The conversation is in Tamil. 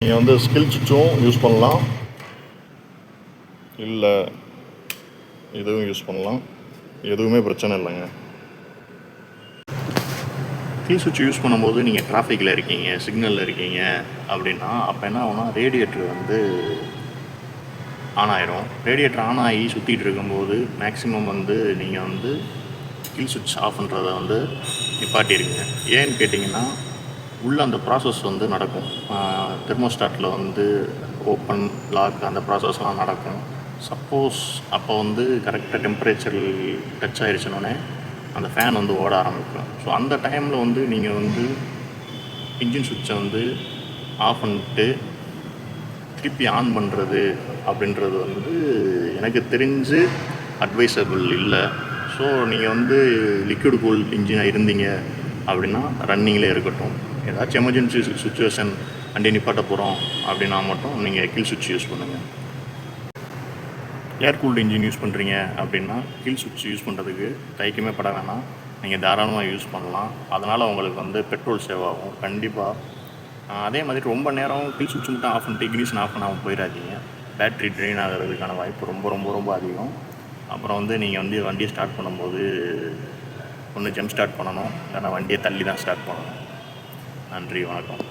நீங்கள் வந்து ஸ்கில் சுவிட்சும் யூஸ் பண்ணலாம், இல்லை இதுவும் யூஸ் பண்ணலாம். எதுவுமே பிரச்சனை இல்லைங்க. ஸ்கில் சுவிட்ச் யூஸ் பண்ணும்போது நீங்கள் டிராஃபிக்கில் இருக்கீங்க, சிக்னலில் இருக்கீங்க அப்படின்னா அப்போ என்ன ஆகும்னா ரேடியேட்டர் வந்து ஆன் ஆயிரும். ரேடியேட்டர் ஆன் ஆகி சுற்றிட்டு இருக்கும்போது மேக்ஸிமம் வந்து நீங்கள் வந்து ஸ்கில் சுவிட்ச் ஆஃப் பண்ணுறதை வந்து நிப்பாட்டிடுங்க. ஏன்னு கேட்டிங்கன்னா உள்ளே அந்த ப்ராசஸ் வந்து நடக்கும். தெர்மோஸ்டாட்டில் வந்து ஓப்பன் லாக் அந்த ப்ராசஸ்லாம் நடக்கும். சப்போஸ் அப்போ வந்து கரெக்டாக டெம்பரேச்சர் டச் ஆகிடுச்சினோடனே அந்த ஃபேன் வந்து ஓட ஆரம்பிக்கும். ஸோ அந்த டைமில் வந்து நீங்கள் வந்து இன்ஜின் சுவிட்சை வந்து ஆஃப் பண்ணிட்டு திருப்பி ஆன் பண்ணுறது அப்படின்றது வந்து எனக்கு தெரிஞ்சு அட்வைசபிள் இல்லை. ஸோ நீங்கள் வந்து லிக்விட் கூல் இன்ஜினாக இருந்தீங்க அப்படின்னா ரன்னிங்கில் இருக்கட்டும். ஏதாச்சும் எமர்ஜென்சி சுச்சுவேஷன் வண்டி நிப்பாட்ட போகிறோம் அப்படின்னா மட்டும் நீங்கள் கில் சுவிட்ச் யூஸ் பண்ணுங்கள். ஏர் கூல்டு இன்ஜின் யூஸ் பண்ணுறீங்க அப்படின்னா கில் சுவிட்ச் யூஸ் பண்ணுறதுக்கு தைக்கமே பட வேணாம், நீங்கள் தாராளமாக யூஸ் பண்ணலாம். அதனால் உங்களுக்கு வந்து பெட்ரோல் சேவ் ஆகும் கண்டிப்பாக. அதே மாதிரி ரொம்ப நேரம் கில் சுவிட்ச் மட்டும் ஆஃப் பண்ணிட்டு இக்னிஷன் ஆஃப் பண்ணாமல் போயிடாதீங்க. பேட்ரி ட்ரெயின் ஆகிறதுக்கான வாய்ப்பு ரொம்ப ரொம்ப ரொம்ப அதிகம். அப்புறம் வந்து நீங்கள் வந்து வண்டியை ஸ்டார்ட் பண்ணும்போது ஒன்று ஜம்ப் ஸ்டார்ட் பண்ணணும், இல்லைனா வண்டியை தள்ளி தான் ஸ்டார்ட் பண்ணணும். நன்றி, வணக்கம்.